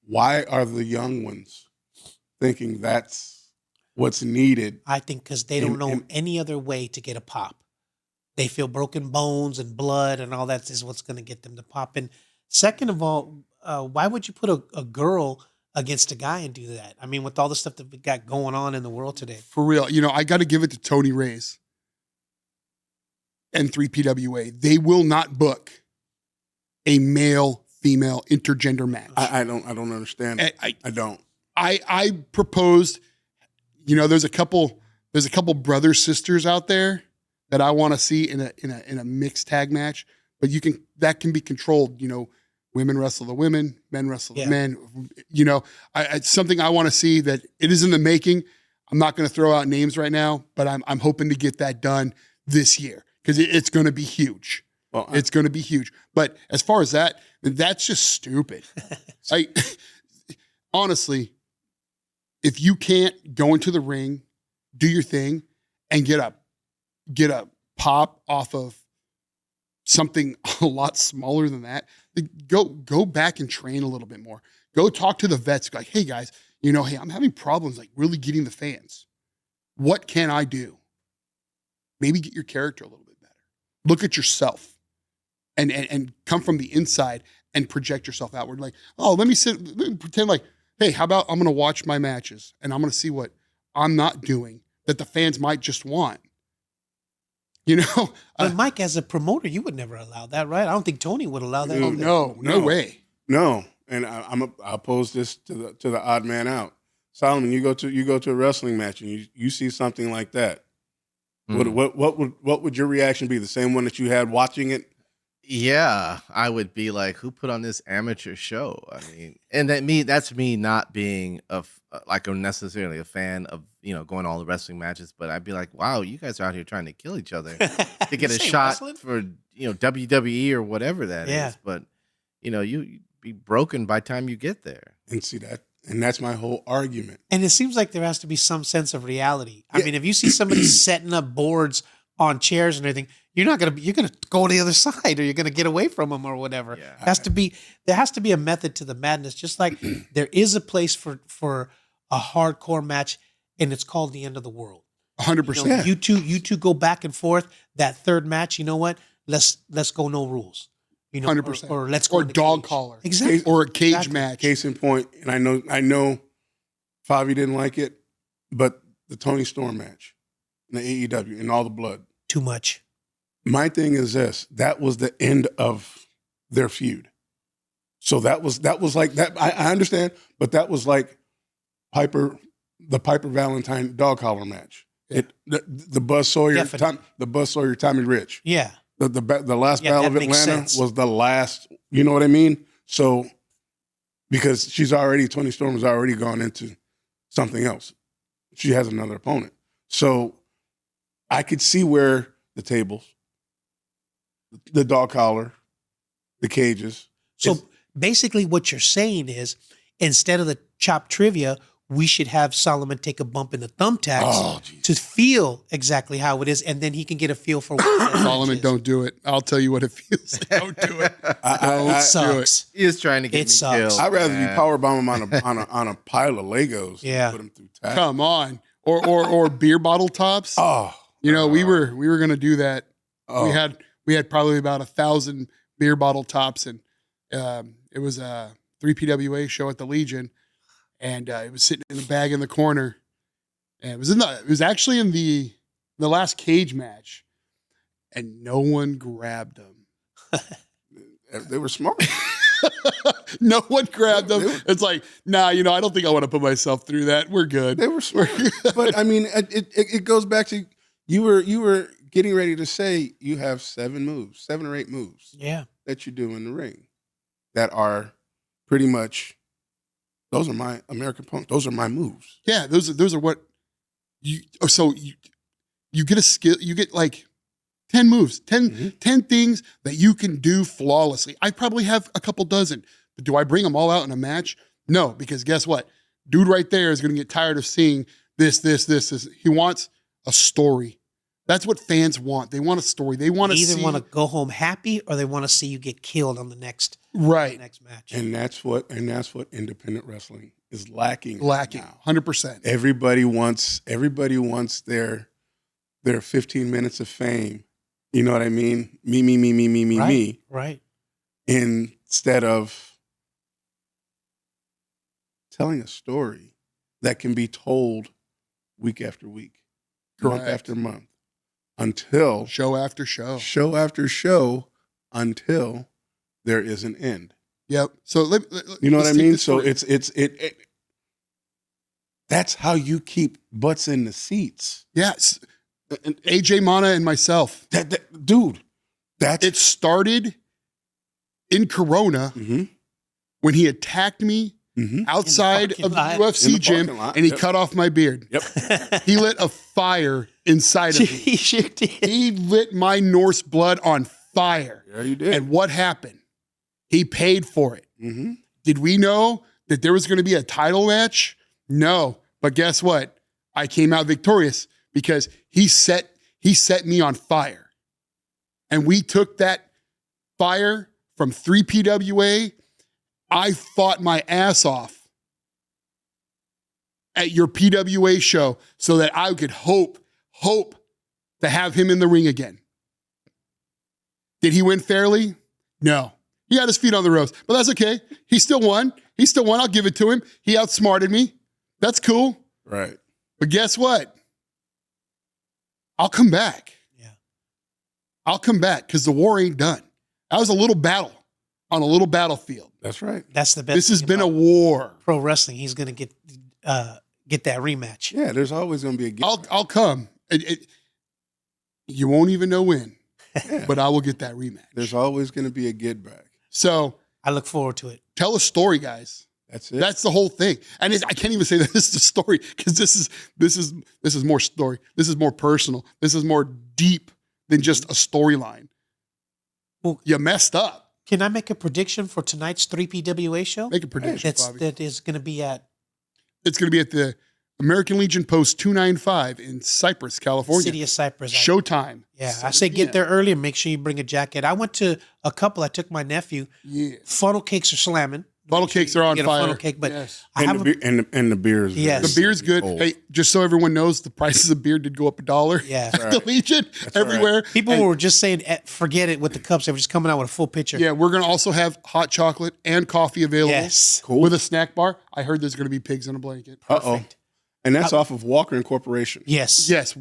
why are the young ones thinking that's what's needed? I think because they don't know any other way to get a pop. They feel broken bones and blood and all that is what's going to get them to pop. And second of all, why would you put a girl against a guy and do that? I mean, with all the stuff that we got going on in the world today. For real. I got to give it to Tony Reyes and 3PWA. They will not book a male-female intergender match. I don't understand. I don't. I proposed, there's a couple brother sisters out there that I want to see in a mixed tag match, but that can be controlled. Women wrestle the women, men wrestle the men. It's something I want to see that it is in the making. I'm not going to throw out names right now, but I'm hoping to get that done this year because it's going to be huge. Well, It's going to be huge. But as far as that's just stupid. Honestly, if you can't go into the ring, do your thing, and get a pop off of something a lot smaller than that, go back and train a little bit more. Go talk to the vets. Like, hey guys, hey, I'm having problems like really getting the fans. What can I do? Maybe get your character a little bit better. Look at yourself and come from the inside and project yourself outward. Like, oh, let me pretend like, hey, how about I'm going to watch my matches and I'm going to see what I'm not doing that the fans might just want. You know, But Mike, as a promoter, you would never allow that, right? I don't think Tony would allow that. Dude, either. no way. No, and I'll pose this to the odd man out. Solomon, you go to a wrestling match and you see something like that. What would your reaction be? The same one that you had watching it? Yeah, I would be like, who put on this amateur show? I mean, and that's me not being necessarily a fan of, going to all the wrestling matches, but I'd be like, wow, you guys are out here trying to kill each other to get a Same shot wrestling? for, WWE or whatever that is. Yeah. But, you'd be broken by the time you get there. And see that, and that's my whole argument. And it seems like there has to be some sense of reality. I mean, if you see somebody setting up boards on chairs and everything, you're gonna go to the other side, or you're gonna get away from them or whatever. Yeah. There has to be a method to the madness. Just like there is a place for a hardcore match, and it's called the end of the world. 100%. You two go back and forth. That third match, you know what? Let's go no rules. 100%. Or let's go Or in the dog cage. collar. Exactly. Or a cage Exactly. match. Case in point, and I know Favi didn't like it, but the Tony Storm match, and the AEW, and all the blood. Too much. My thing is this: that was the end of their feud. So that was like that. I understand, but that was like the Piper Valentine dog collar match. The Buzz Sawyer, Definitely. Tommy Rich. Yeah. The last Yeah, battle that of makes Atlanta sense. was the last. You know what I mean? So because Tony Storm has already gone into something else. She has another opponent. So I could see where the tables, the dog collar, the cages. So basically what you're saying is, instead of the chop trivia, we should have Solomon take a bump in the thumbtacks to feel exactly how it is, and then he can get a feel for what that Solomon, match is. don't do it. I'll tell you what it feels like. Don't do it. I Sucks. He is trying to get It me sucks. killed. I'd rather man. you powerbomb him on a pile of Legos Yeah. than put him through tack. Come on. Or beer bottle tops. Oh, We were gonna do that. oh. We had probably about 1,000 beer bottle tops, and it was a 3PWA show at the Legion, and it was sitting in the bag in the corner, and it was actually in the last cage match, and no one grabbed them. They were smart. No one grabbed them. It's like, nah, I don't think I want to put myself through that. We're good. They were smart. But I mean, it goes back to you were getting ready to say you have 7 or 8 moves Yeah. that you do in the ring that are pretty much, those are my American punk. Those are my moves. Yeah, those are what you get a skill, you get like 10 moves, 10 things that you can do flawlessly. I probably have a couple dozen, but do I bring them all out in a match? No, because guess what? Dude right there is going to get tired of seeing this. He wants a story. That's what fans want. They want a story. They want to They see. either want to go home happy, or they want to see you get killed on the next Right. match. And that's what independent wrestling is lacking. Lacking. now. 100%. Everybody wants their 15 minutes of fame. You know what I mean? Me. Right. Instead of telling a story that can be told week after week, month Correct. after month, until Show after show. show after show, until there is an end. Yep. So You know what let's I take mean? this So story. it that's how you keep butts in the seats. Yes. And AJ Mana and myself. Dude, that's It started in Corona Mhm. when he attacked me Mhm. outside parking of the lot. In UFC the gym, parking lot, and he yep. cut off my beard. Yep. He lit a fire inside of me. He sure did. He lit my Norse blood on fire. Yeah, you did. And what happened? He paid for it. Mm-hmm. Did we know that there was going to be a title match? No. But guess what? I came out victorious because he set me on fire. And we took that fire from 3PWA. I fought my ass off at your PWA show so that I could hope to have him in the ring again. Did he win fairly? No. He had his feet on the ropes, but that's okay. He still won. I'll give it to him. He outsmarted me. That's cool. Right. But guess what? I'll come back. Yeah. I'll come back because the war ain't done. That was a little battle on a little battlefield. That's right. That's the best. This has thing been a about war. pro wrestling. He's going to get that rematch. Yeah, there's always going to be a get I'll come. You won't even know when, Yeah. but I will get that rematch. There's always going to be a get back. So I look forward to it. tell a story, guys. That's it. That's the whole thing. And I can't even say that this is a story because this is more story. This is more personal. This is more deep than just a storyline. Well, You messed up. can I make a prediction for tonight's 3PWA show? Make a prediction, Bobby. That is going to be at It's going to be at the American Legion Post 295 in Cypress, California. City of Cypress. Showtime. Yeah, I 7 say get p.m. there early and make sure you bring a jacket. I went to a couple. I took my nephew. Yeah. Funnel cakes are slamming. Funnel cakes are on Get a fire. funnel cake, but Yes. I have and the beer is Yes. The beer's good. cold. Hey, just so everyone knows, the prices of beer did go up $1. Yeah. At the Legion, everywhere. people And, were just saying, forget it with the cups. They were just coming out with a full pitcher. yeah, we're going to also have hot chocolate and coffee available. Yes. Cool. With a snack bar. I heard there's going to be pigs in a blanket. Uh-oh. And that's off of Walker Incorporation. Yes. Yes,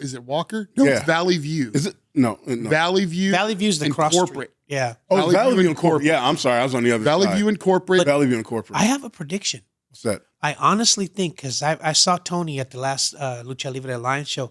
is it Walker? No, Yeah. it's Valley View. Is it? No. No. Valley View. Valley View's the and cross corporate. street. Yeah. Oh, Valley Valley View View Incorporated. Yeah, I'm sorry. I was on the other Valley side. View and corporate. Valley View Incorporated. I have a prediction. What's that? I honestly think, because I saw Tony at the last Lucha Libre Alliance show,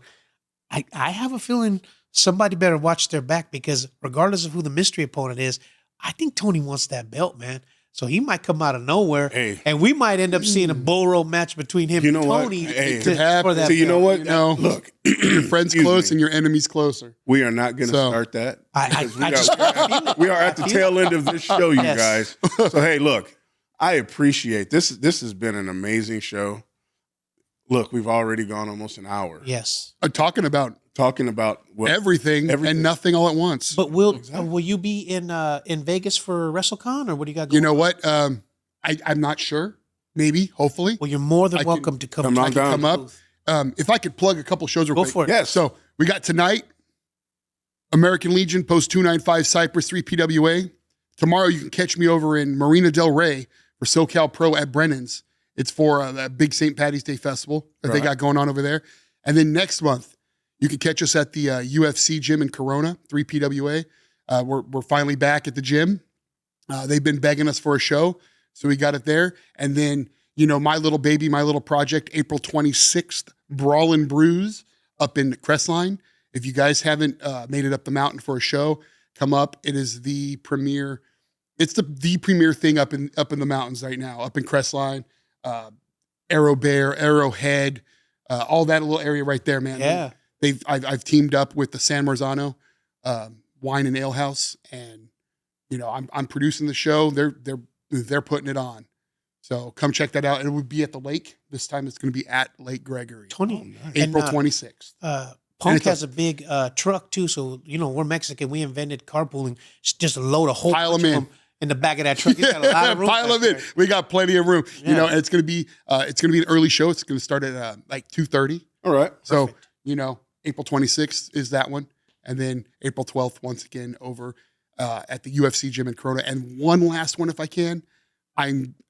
I have a feeling somebody better watch their back because regardless of who the mystery opponent is, I think Tony wants that belt, man. So he might come out of nowhere, Hey. and we might end up seeing a bull rope match between him You know and what? Tony Hey. It could happen. for that So you know belt. what? You know, Look, your friend's excuse close me. and your enemy's closer. We are not going to So- start that. I because just we are at the tail end of this show, you Yes. guys. So hey, look, I appreciate this. This has been an amazing show. Look, we've already gone almost an hour yes. Talking about talking about what everything and nothing all at once. But will you be in Vegas for WrestleCon or what do you got going? You know what? I'm not sure. Maybe, hopefully. Well, you're more than I can welcome to come. come on check down. out Come the up. booth. If I could plug a couple shows real Go quick. for it. Yes. So we got tonight, American Legion, Post 295 Cypress, 3PWA. Tomorrow you can catch me over in Marina Del Rey for SoCal Pro at Brennan's. It's for that big St. Patty's Day festival that they Right. got going on over there. And then next month, you can catch us at the UFC gym in Corona, 3PWA. We're finally back at the gym. They've been begging us for a show, so we got it there. And then, my little baby, my little project, April 26th, Brawl and Brews up in Crestline. If you guys haven't made it up the mountain for a show, come up. It is the premier. It's the premier thing up in the mountains right now, up in Crestline, Arrow Bear, Arrowhead, all that little area right there, man. Yeah. I've teamed up with the San Marzano Wine and Ale House, and I'm producing the show. They're putting it on. So come check that out. It would be at the lake. This time it's going to be at Lake Gregory. Tony, April and, 26th. Punk it's a- has a big truck too, so we're Mexican. We invented carpooling. Just load a whole Pile bunch 'em of in. them in the back of that truck. He's got a lot of room. Pile back them in. there. We got plenty of room. Yeah. And it's going to be an early show. It's going to start at like 2:30. All right. So, April 26th is that one. And then April 12th, once again, over at the UFC gym in Corona. And one last one, if I can.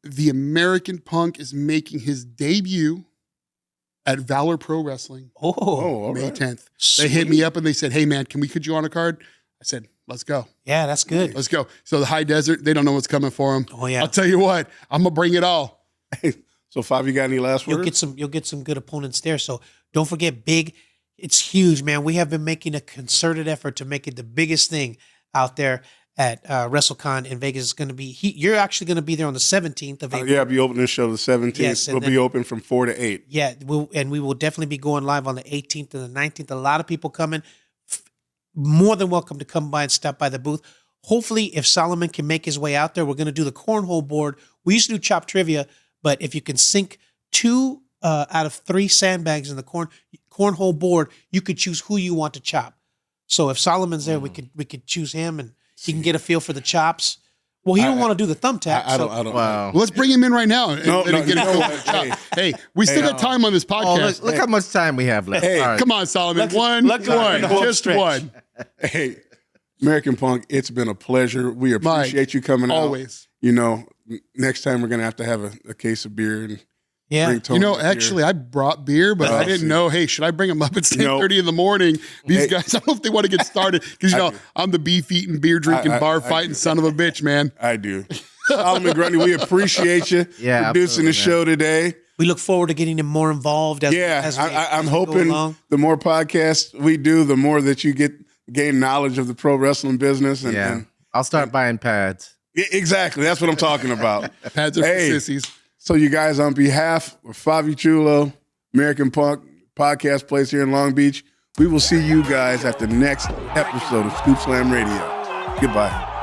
The American Punk is making his debut at Valor Pro Wrestling Oh, all May right. 10th. They hit me up and they said, "Hey, man, can we put you on a card?" I said, "Let's go. yeah, that's good. Let's go." So the High Desert, they don't know what's coming for them. Oh yeah, I'll tell you what, I'm going to bring it all. So, Five, you got any last you'll words? get some good opponents there. So don't forget, big. It's huge, man. We have been making a concerted effort to make it the biggest thing out there at WrestleCon in Vegas. It's going to be. You're actually going to be there on the 17th of April. Yeah, I'll be opening the show the 17th. Yes, and we'll then- be open from 4 to 8. Yeah, we will definitely be going live on the 18th and the 19th. A lot of people coming. More than welcome to come by and stop by the booth. Hopefully, if Solomon can make his way out there, we're going to do the cornhole board. We used to do chop trivia, but if you can sink 2 out of 3 sandbags in the cornhole board, you could choose who you want to chop. So if Solomon's there, we could choose him, and he can get a feel for the chops. Well, he don't want to do the thumbtack. I don't. Wow. Let's bring him in right now. And, No, and no, get you a know feel what? for the shot. Hey, we still got time on this Oh, podcast. look how much time we have left. Hey, All right. Come on, Solomon. Let's go Just stretch. one. Hey, American Punk, it's been a pleasure. We appreciate you coming out. Always. Next time we're going to have a case of beer and Yeah. Bring Tony up here. Actually, I brought beer, but I didn't know. Hey, should I bring them up at 10:30 in the morning? These guys, I don't know if they want to get started because I'm the beef eating, beer drinking, bar fighting son of a bitch, man. I do. Solomon Grundy, we appreciate you producing the show today. We look forward to getting him more involved. I'm hoping the more podcasts we do, the more that you gain knowledge of the pro wrestling business. And I'll start buying pads. Exactly. That's what I'm talking about. Pads are for sissies. So you guys, on behalf of Favi Chulo, American Punk podcast place here in Long Beach, we will see you guys at the next episode of Scoop Slam Radio. Goodbye.